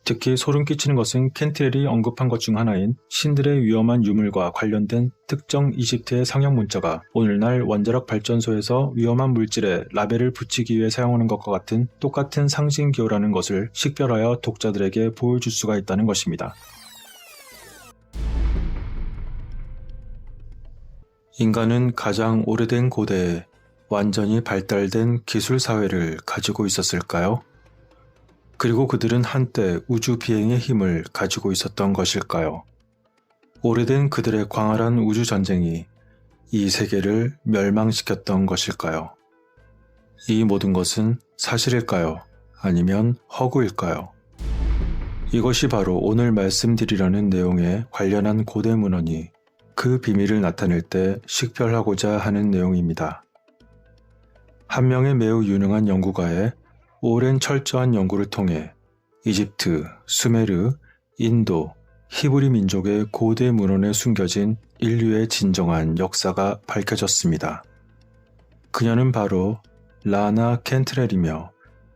특히 소름 끼치는 것은 캔트렐이 언급한 것 중 하나인 신들의 위험한 유물과 관련된 특정 이집트의 상형 문자가 오늘날 원자력 발전소에서 위험한 물질에 라벨을 붙이기 위해 사용하는 것과 같은 똑같은 상징기호라는 것을 식별하여 독자들에게 보여줄 수가 있다는 것입니다. 인간은 가장 오래된 고대에 완전히 발달된 기술 사회를 가지고 있었을까요? 그리고 그들은 한때 우주 비행의 힘을 가지고 있었던 것일까요? 오래된 그들의 광활한 우주 전쟁이 이 세계를 멸망시켰던 것일까요? 이 모든 것은 사실일까요? 아니면 허구일까요? 이것이 바로 오늘 말씀드리려는 내용에 관련한 고대 문헌이 그 비밀을 나타낼 때 식별하고자 하는 내용입니다. 한 명의 매우 유능한 연구가의 오랜 철저한 연구를 통해 이집트, 수메르, 인도, 히브리 민족의 고대 문헌에 숨겨진 인류의 진정한 역사가 밝혀졌습니다. 그녀는 바로 라나 캔트렐이며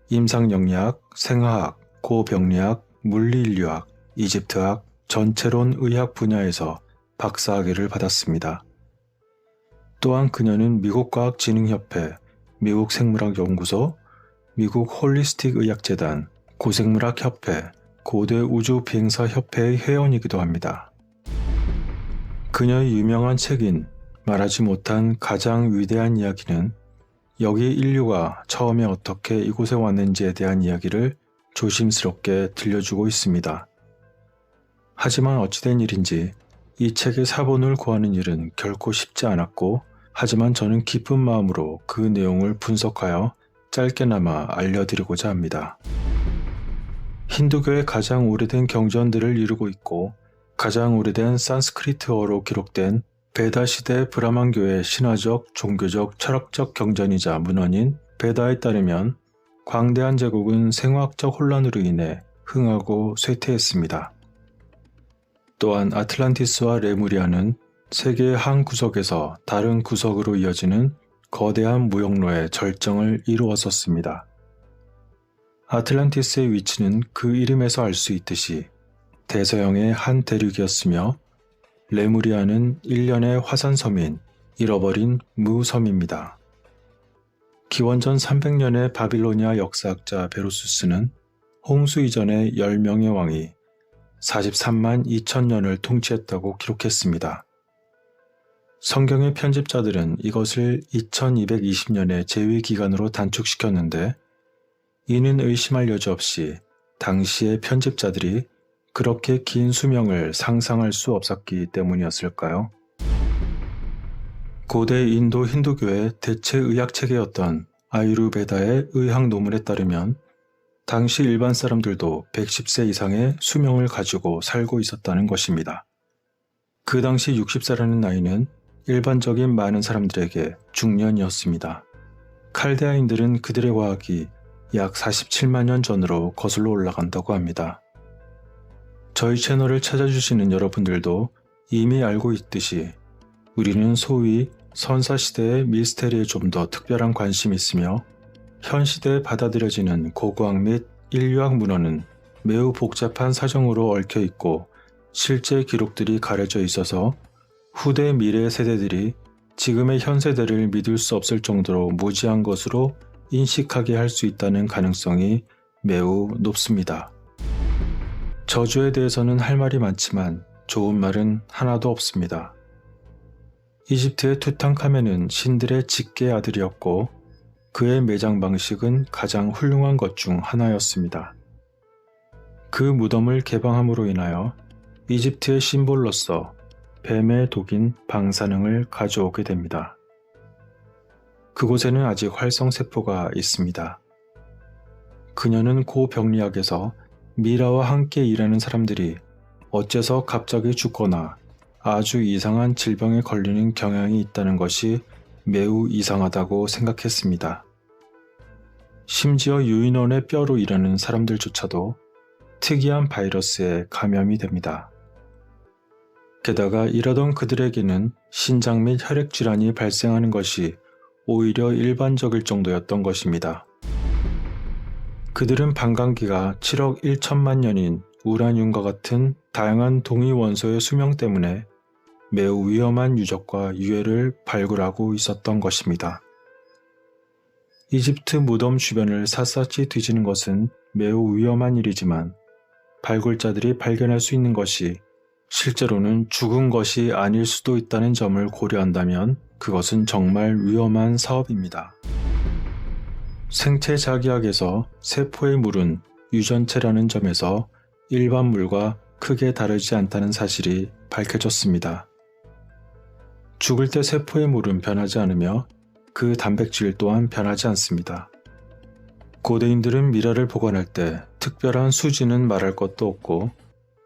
임상영리학, 생화학, 고병리학, 물리인류학, 이집트학, 전체론 의학 분야에서 박사학위를 받았습니다. 또한 그녀는 미국과학진흥협회, 미국생물학연구소, 미국 홀리스틱 의학재단, 고생물학협회, 고대 우주비행사협회의 회원이기도 합니다. 그녀의 유명한 책인 말하지 못한 가장 위대한 이야기는 여기 인류가 처음에 어떻게 이곳에 왔는지에 대한 이야기를 조심스럽게 들려주고 있습니다. 하지만 어찌된 일인지 이 책의 사본을 구하는 일은 결코 쉽지 않았고, 하지만 저는 기쁜 마음으로 그 내용을 분석하여 짧게나마 알려드리고자 합니다. 힌두교의 가장 오래된 경전들을 이루고 있고 가장 오래된 산스크리트어로 기록된 베다 시대 브라만교의 신화적, 종교적, 철학적 경전이자 문헌인 베다에 따르면 광대한 제국은 생화학적 혼란으로 인해 흥하고 쇠퇴했습니다. 또한 아틀란티스와 레무리아는 세계의 한 구석에서 다른 구석으로 이어지는 거대한 무역로의 절정을 이루었었습니다. 아틀란티스의 위치는 그 이름에서 알 수 있듯이 대서양의 한 대륙이었으며, 레무리아는 일련의 화산섬인 잃어버린 무섬입니다. 기원전 300년의 바빌로니아 역사학자 베로수스는 홍수 이전의 10명의 왕이 43만 2천년을 통치했다고 기록했습니다. 성경의 편집자들은 이것을 2220년의 재위기간으로 단축시켰는데, 이는 의심할 여지 없이 당시의 편집자들이 그렇게 긴 수명을 상상할 수 없었기 때문이었을까요? 고대 인도 힌두교의 대체 의학체계였던 아유르베다의 의학 논문에 따르면 당시 일반 사람들도 110세 이상의 수명을 가지고 살고 있었다는 것입니다. 그 당시 60세라는 나이는 일반적인 많은 사람들에게 중년이었습니다. 칼데아인들은 그들의 과학이 약 47만 년 전으로 거슬러 올라간다고 합니다. 저희 채널을 찾아주시는 여러분들도 이미 알고 있듯이 우리는 소위 선사시대의 미스테리에 좀 더 특별한 관심이 있으며, 현 시대에 받아들여지는 고고학 및 인류학 문헌은 매우 복잡한 사정으로 얽혀 있고 실제 기록들이 가려져 있어서 후대 미래 세대들이 지금의 현 세대를 믿을 수 없을 정도로 무지한 것으로 인식하게 할 수 있다는 가능성이 매우 높습니다. 저주에 대해서는 할 말이 많지만 좋은 말은 하나도 없습니다. 이집트의 투탕카멘은 신들의 직계 아들이었고 그의 매장 방식은 가장 훌륭한 것 중 하나였습니다. 그 무덤을 개방함으로 인하여 이집트의 심볼로서 뱀의 독인 방사능을 가져오게 됩니다. 그곳에는 아직 활성세포가 있습니다. 그녀는 고병리학에서 미라와 함께 일하는 사람들이 어째서 갑자기 죽거나 아주 이상한 질병에 걸리는 경향이 있다는 것이 매우 이상하다고 생각했습니다. 심지어 유인원의 뼈로 일하는 사람들조차도 특이한 바이러스에 감염이 됩니다. 게다가 이러던 그들에게는 신장 및 혈액질환이 발생하는 것이 오히려 일반적일 정도였던 것입니다. 그들은 반감기가 7억 1천만 년인 우라늄과 같은 다양한 동위 원소의 수명 때문에 매우 위험한 유적과 유해를 발굴하고 있었던 것입니다. 이집트 무덤 주변을 샅샅이 뒤지는 것은 매우 위험한 일이지만 발굴자들이 발견할 수 있는 것이 실제로는 죽은 것이 아닐 수도 있다는 점을 고려한다면 그것은 정말 위험한 사업입니다. 생체 자기학에서 세포의 물은 유전체라는 점에서 일반 물과 크게 다르지 않다는 사실이 밝혀졌습니다. 죽을 때 세포의 물은 변하지 않으며 그 단백질 또한 변하지 않습니다. 고대인들은 미라를 보관할 때 특별한 수지는 말할 것도 없고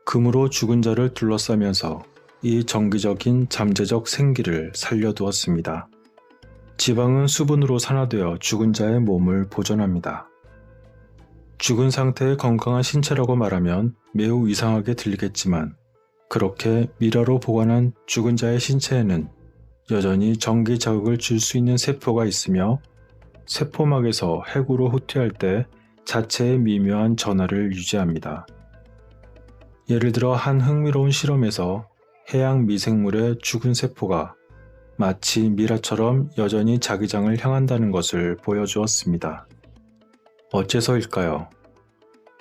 금으로 죽은 자를 둘러싸면서 이 정기적인 잠재적 생기를 살려두었습니다. 지방은 수분으로 산화되어 죽은 자의 몸을 보존합니다. 죽은 상태의 건강한 신체라고 말하면 매우 이상하게 들리겠지만 그렇게 미라로 보관한 죽은 자의 신체에는 여전히 전기 자극을 줄 수 있는 세포가 있으며 세포막에서 핵으로 후퇴할 때 자체의 미묘한 전하를 유지합니다. 예를 들어 한 흥미로운 실험에서 해양 미생물의 죽은 세포가 마치 미라처럼 여전히 자기장을 향한다는 것을 보여주었습니다. 어째서일까요?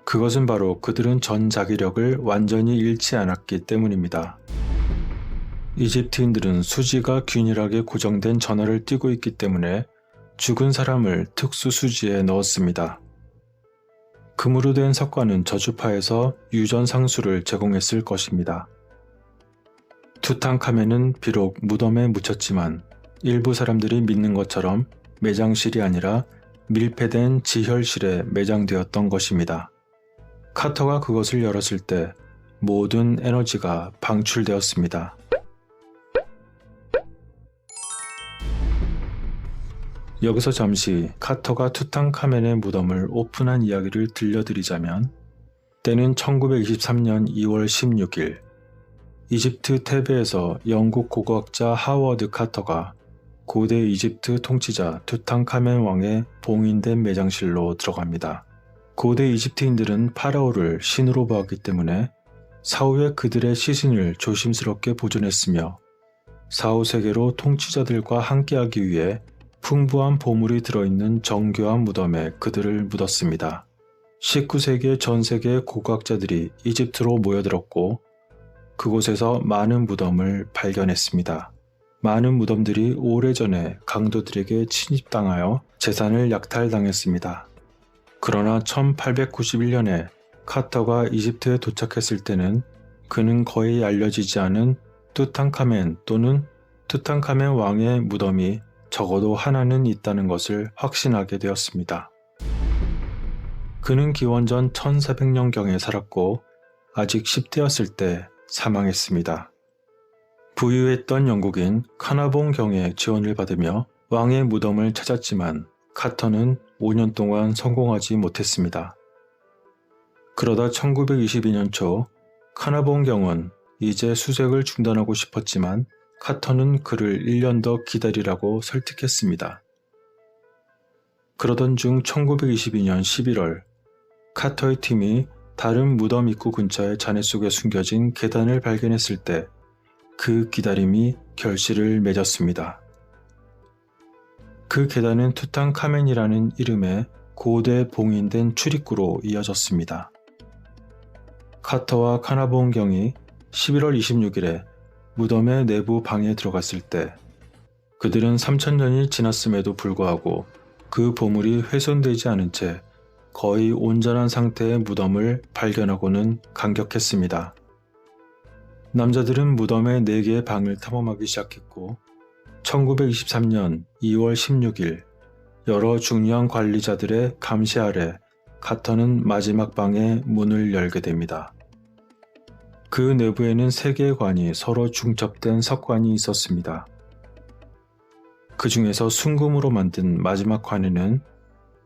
그것은 바로 그들은 전 자기력을 완전히 잃지 않았기 때문입니다. 이집트인들은 수지가 균일하게 고정된 전하를 띠고 있기 때문에 죽은 사람을 특수 수지에 넣었습니다. 금으로 된 석관은 저주파에서 유전 상수를 제공했을 것입니다. 투탕카멘은 비록 무덤에 묻혔지만 일부 사람들이 믿는 것처럼 매장실이 아니라 밀폐된 지혈실에 매장되었던 것입니다. 카터가 그것을 열었을 때 모든 에너지가 방출되었습니다. 여기서 잠시 카터가 투탕카멘의 무덤을 오픈한 이야기를 들려드리자면 때는 1923년 2월 16일 이집트 테베에서 영국 고고학자 하워드 카터가 고대 이집트 통치자 투탕카멘 왕의 봉인된 매장실로 들어갑니다. 고대 이집트인들은 파라오를 신으로 보았기 때문에 사후에 그들의 시신을 조심스럽게 보존했으며 사후 세계로 통치자들과 함께하기 위해 풍부한 보물이 들어있는 정교한 무덤에 그들을 묻었습니다. 19세기의 전 세계의 고고학자들이 이집트로 모여들었고 그곳에서 많은 무덤을 발견했습니다. 많은 무덤들이 오래전에 강도들에게 침입당하여 재산을 약탈당했습니다. 그러나 1891년에 카터가 이집트에 도착했을 때는 그는 거의 알려지지 않은 투탕카멘 또는 투탕카멘 왕의 무덤이 적어도 하나는 있다는 것을 확신하게 되었습니다. 그는 기원전 1400년경에 살았고 아직 10대였을 때 사망했습니다. 부유했던 영국인 카나봉 경의 지원을 받으며 왕의 무덤을 찾았지만 카터는 5년 동안 성공하지 못했습니다. 그러다 1922년 초 카나봉 경은 이제 수색을 중단하고 싶었지만 카터는 그를 1년 더 기다리라고 설득했습니다. 그러던 중 1922년 11월 카터의 팀이 다른 무덤 입구 근처의 잔해 속에 숨겨진 계단을 발견했을 때 그 기다림이 결실을 맺었습니다. 그 계단은 투탕카멘이라는 이름의 고대 봉인된 출입구로 이어졌습니다. 카터와 카나봉 경이 11월 26일에 무덤의 내부 방에 들어갔을 때 그들은 3000년이 지났음에도 불구하고 그 보물이 훼손되지 않은 채 거의 온전한 상태의 무덤을 발견하고는 감격했습니다. 남자들은 무덤의 4개의 방을 탐험하기 시작했고 1923년 2월 16일 여러 중요한 관리자들의 감시 아래 카터는 마지막 방의 문을 열게 됩니다. 그 내부에는 3개의 관이 서로 중첩된 석관이 있었습니다. 그 중에서 순금으로 만든 마지막 관에는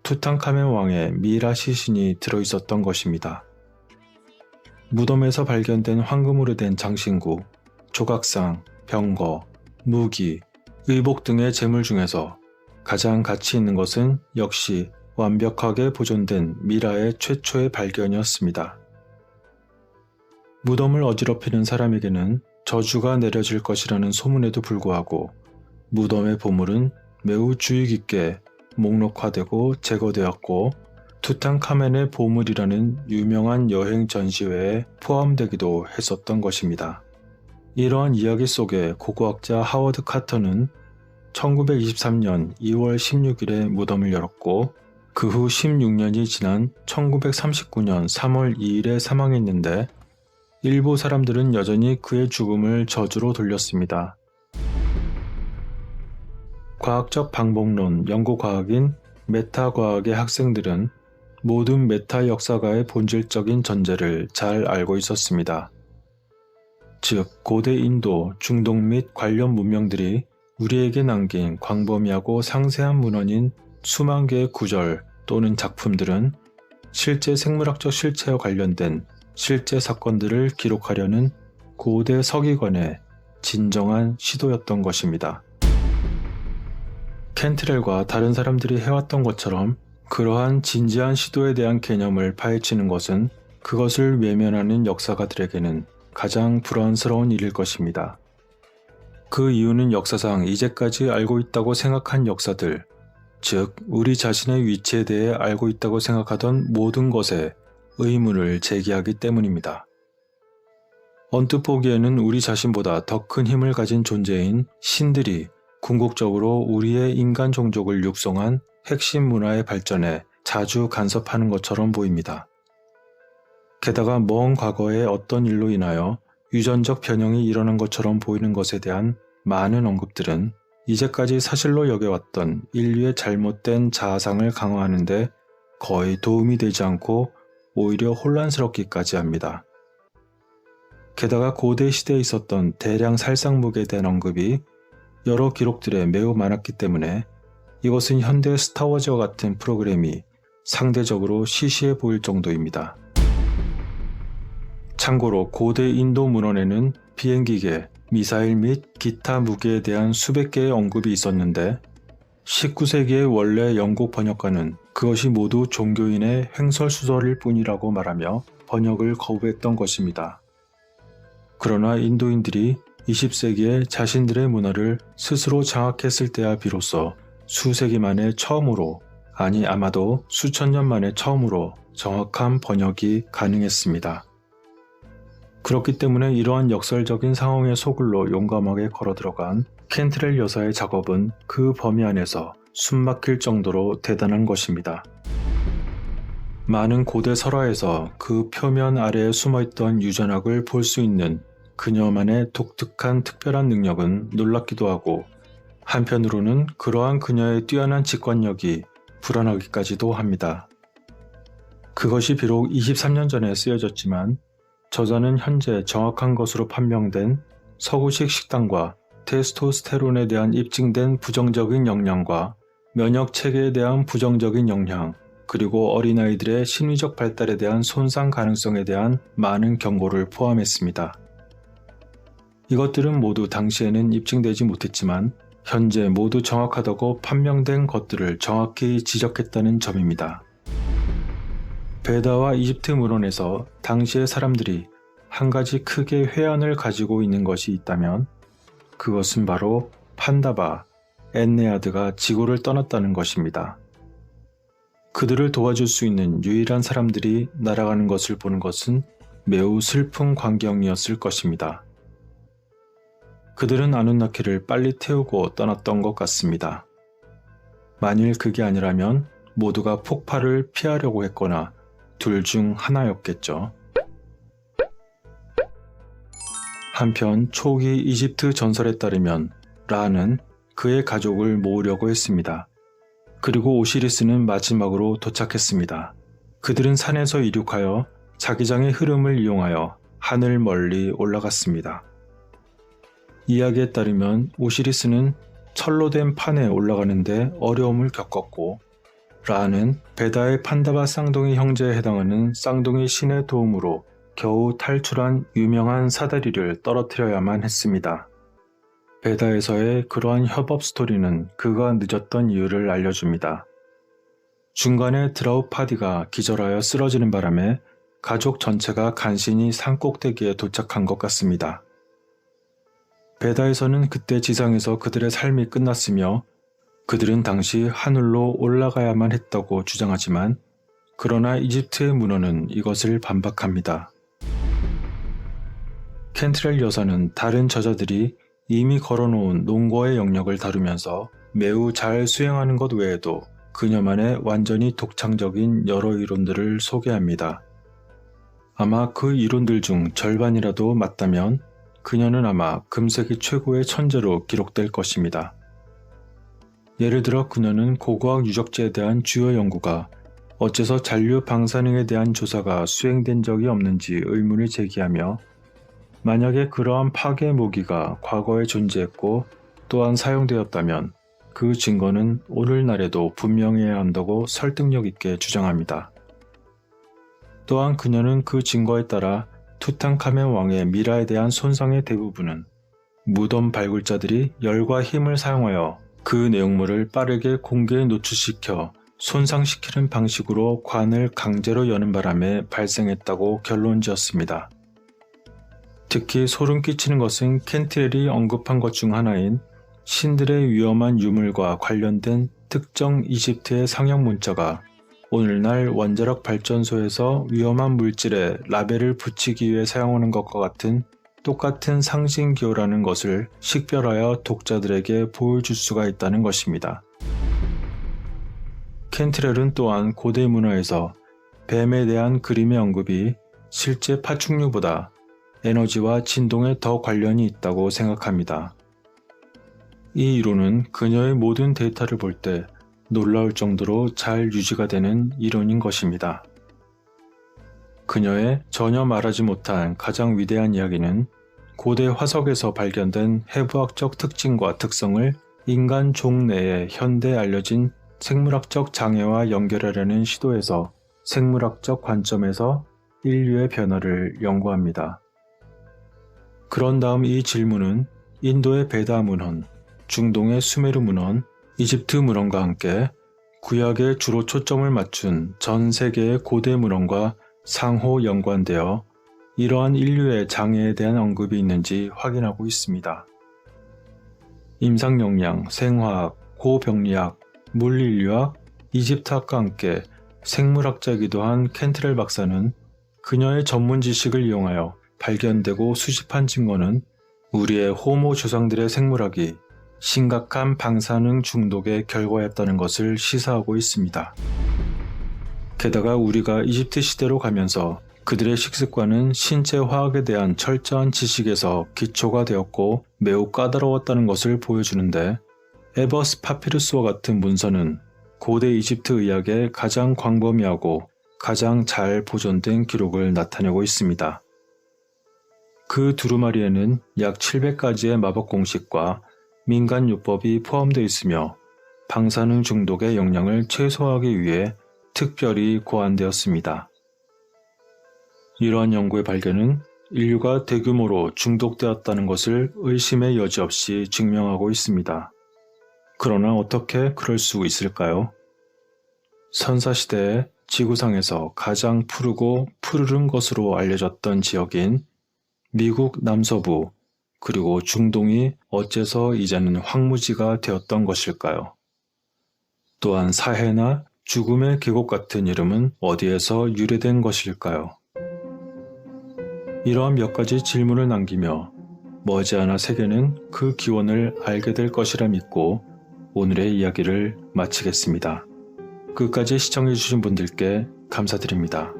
투탕카멘 왕의 미라 시신이 들어있었던 것입니다. 무덤에서 발견된 황금으로 된 장신구, 조각상, 병거, 무기, 의복 등의 재물 중에서 가장 가치 있는 것은 역시 완벽하게 보존된 미라의 최초의 발견이었습니다. 무덤을 어지럽히는 사람에게는 저주가 내려질 것이라는 소문에도 불구하고 무덤의 보물은 매우 주의 깊게 목록화되고 제거되었고 투탕카멘의 보물이라는 유명한 여행 전시회에 포함되기도 했었던 것입니다. 이러한 이야기 속에 고고학자 하워드 카터는 1923년 2월 16일에 무덤을 열었고 그 후 16년이 지난 1939년 3월 2일에 사망했는데 일부 사람들은 여전히 그의 죽음을 저주로 돌렸습니다. 과학적 방법론 연구과학인 메타과학의 학생들은 모든 메타 역사가의 본질적인 전제를 잘 알고 있었습니다. 즉, 고대 인도, 중동 및 관련 문명들이 우리에게 남긴 광범위하고 상세한 문헌인 수만 개의 구절 또는 작품들은 실제 생물학적 실체와 관련된 실제 사건들을 기록하려는 고대 서기관의 진정한 시도였던 것입니다. 캔트렐과 다른 사람들이 해왔던 것처럼 그러한 진지한 시도에 대한 개념을 파헤치는 것은 그것을 외면하는 역사가들에게는 가장 불안스러운 일일 것입니다. 그 이유는 역사상 이제까지 알고 있다고 생각한 역사들, 즉 우리 자신의 위치에 대해 알고 있다고 생각하던 모든 것에 의문을 제기하기 때문입니다. 언뜻 보기에는 우리 자신보다 더 큰 힘을 가진 존재인 신들이 궁극적으로 우리의 인간 종족을 육성한 핵심 문화의 발전에 자주 간섭하는 것처럼 보입니다. 게다가 먼 과거의 어떤 일로 인하여 유전적 변형이 일어난 것처럼 보이는 것에 대한 많은 언급들은 이제까지 사실로 여겨왔던 인류의 잘못된 자아상을 강화하는 데 거의 도움이 되지 않고 오히려 혼란스럽기까지 합니다. 게다가 고대 시대에 있었던 대량 살상무기에 대한 언급이 여러 기록들에 매우 많았기 때문에 이것은 현대 스타워즈와 같은 프로그램이 상대적으로 시시해 보일 정도입니다. 참고로 고대 인도 문헌에는 비행기계, 미사일 및 기타 무기에 대한 수백 개의 언급이 있었는데 19세기의 원래 영국 번역가는 그것이 모두 종교인의 횡설수설일 뿐이라고 말하며 번역을 거부했던 것입니다. 그러나 인도인들이 20세기에 자신들의 문화를 스스로 장악했을 때야 비로소 수세기 만에 처음으로, 아니 아마도 수천 년 만에 처음으로 정확한 번역이 가능했습니다. 그렇기 때문에 이러한 역설적인 상황의 소굴로 용감하게 걸어들어간 캔트렐 여사의 작업은 그 범위 안에서 숨막힐 정도로 대단한 것입니다. 많은 고대 설화에서 그 표면 아래에 숨어있던 유전학을 볼 수 있는 그녀만의 독특한 특별한 능력은 놀랍기도 하고 한편으로는 그러한 그녀의 뛰어난 직관력이 불안하기까지도 합니다. 그것이 비록 23년 전에 쓰여졌지만 저자는 현재 정확한 것으로 판명된 서구식 식단과 테스토스테론에 대한 입증된 부정적인 영향과 면역 체계에 대한 부정적인 영향, 그리고 어린아이들의 심리적 발달에 대한 손상 가능성에 대한 많은 경고를 포함했습니다. 이것들은 모두 당시에는 입증되지 못했지만 현재 모두 정확하다고 판명된 것들을 정확히 지적했다는 점입니다. 베다와 이집트 문헌에서 당시의 사람들이 한 가지 크게 회한을 가지고 있는 것이 있다면 그것은 바로 판다바, 엔네아드가 지구를 떠났다는 것입니다. 그들을 도와줄 수 있는 유일한 사람들이 날아가는 것을 보는 것은 매우 슬픈 광경이었을 것입니다. 그들은 아누나키를 빨리 태우고 떠났던 것 같습니다. 만일 그게 아니라면 모두가 폭발을 피하려고 했거나 둘 중 하나였겠죠. 한편 초기 이집트 전설에 따르면 라는 그의 가족을 모으려고 했습니다. 그리고 오시리스는 마지막으로 도착했습니다. 그들은 산에서 이륙하여 자기장의 흐름을 이용하여 하늘 멀리 올라갔습니다. 이야기에 따르면 오시리스는 철로 된 판에 올라가는데 어려움을 겪었고 라는 베다의 판다바 쌍둥이 형제에 해당하는 쌍둥이 신의 도움으로 겨우 탈출한 유명한 사다리를 떨어뜨려야만 했습니다. 베다에서의 그러한 협업 스토리는 그가 늦었던 이유를 알려줍니다. 중간에 드라우파디가 기절하여 쓰러지는 바람에 가족 전체가 간신히 산 꼭대기에 도착한 것 같습니다. 베다에서는 그때 지상에서 그들의 삶이 끝났으며 그들은 당시 하늘로 올라가야만 했다고 주장하지만 그러나 이집트의 문헌은 이것을 반박합니다. 켄트렐 여사는 다른 저자들이 이미 걸어놓은 논거의 영역을 다루면서 매우 잘 수행하는 것 외에도 그녀만의 완전히 독창적인 여러 이론들을 소개합니다. 아마 그 이론들 중 절반이라도 맞다면 그녀는 아마 금세기 최고의 천재로 기록될 것입니다. 예를 들어 그녀는 고고학 유적지에 대한 주요 연구가 어째서 잔류 방사능에 대한 조사가 수행된 적이 없는지 의문을 제기하며 만약에 그러한 파괴 모기가 과거에 존재했고 또한 사용되었다면 그 증거는 오늘날에도 분명해야 한다고 설득력 있게 주장합니다. 또한 그녀는 그 증거에 따라 투탕카멘 왕의 미라에 대한 손상의 대부분은 무덤 발굴자들이 열과 힘을 사용하여 그 내용물을 빠르게 공개에 노출시켜 손상시키는 방식으로 관을 강제로 여는 바람에 발생했다고 결론지었습니다. 특히 소름 끼치는 것은 켄트렐이 언급한 것 중 하나인 신들의 위험한 유물과 관련된 특정 이집트의 상형 문자가 오늘날 원자력 발전소에서 위험한 물질에 라벨을 붙이기 위해 사용하는 것과 같은 똑같은 상징기호라는 것을 식별하여 독자들에게 보여줄 수가 있다는 것입니다. 켄트렐은 또한 고대 문화에서 뱀에 대한 그림의 언급이 실제 파충류보다 에너지와 진동에 더 관련이 있다고 생각합니다. 이 이론은 그녀의 모든 데이터를 볼 때 놀라울 정도로 잘 유지가 되는 이론인 것입니다. 그녀의 전혀 말하지 못한 가장 위대한 이야기는 고대 화석에서 발견된 해부학적 특징과 특성을 인간 종 내에 현대 알려진 생물학적 장애와 연결하려는 시도에서 생물학적 관점에서 인류의 변화를 연구합니다. 그런 다음 이 질문은 인도의 베다 문헌, 중동의 수메르 문헌, 이집트 문헌과 함께 구약에 주로 초점을 맞춘 전 세계의 고대 문헌과 상호 연관되어 이러한 인류의 장애에 대한 언급이 있는지 확인하고 있습니다. 임상영양, 생화학, 고병리학, 물리인류학, 이집트학과 함께 생물학자이기도 한 켄트렐 박사는 그녀의 전문 지식을 이용하여 발견되고 수집한 증거는 우리의 호모 조상들의 생물학이 심각한 방사능 중독의 결과였다는 것을 시사하고 있습니다. 게다가 우리가 이집트 시대로 가면서 그들의 식습관은 신체 화학에 대한 철저한 지식에서 기초가 되었고 매우 까다로웠다는 것을 보여주는데 에버스 파피루스와 같은 문서는 고대 이집트 의학의 가장 광범위하고 가장 잘 보존된 기록을 나타내고 있습니다. 그 두루마리에는 약 700가지의 마법 공식과 민간요법이 포함되어 있으며 방사능 중독의 영향을 최소화하기 위해 특별히 고안되었습니다. 이러한 연구의 발견은 인류가 대규모로 중독되었다는 것을 의심의 여지 없이 증명하고 있습니다. 그러나 어떻게 그럴 수 있을까요? 선사시대에 지구상에서 가장 푸르고 푸르른 것으로 알려졌던 지역인 미국 남서부 그리고 중동이 어째서 이제는 황무지가 되었던 것일까요? 또한 사해나 죽음의 계곡 같은 이름은 어디에서 유래된 것일까요? 이러한 몇 가지 질문을 남기며 머지않아 세계는 그 기원을 알게 될 것이라 믿고 오늘의 이야기를 마치겠습니다. 끝까지 시청해주신 분들께 감사드립니다.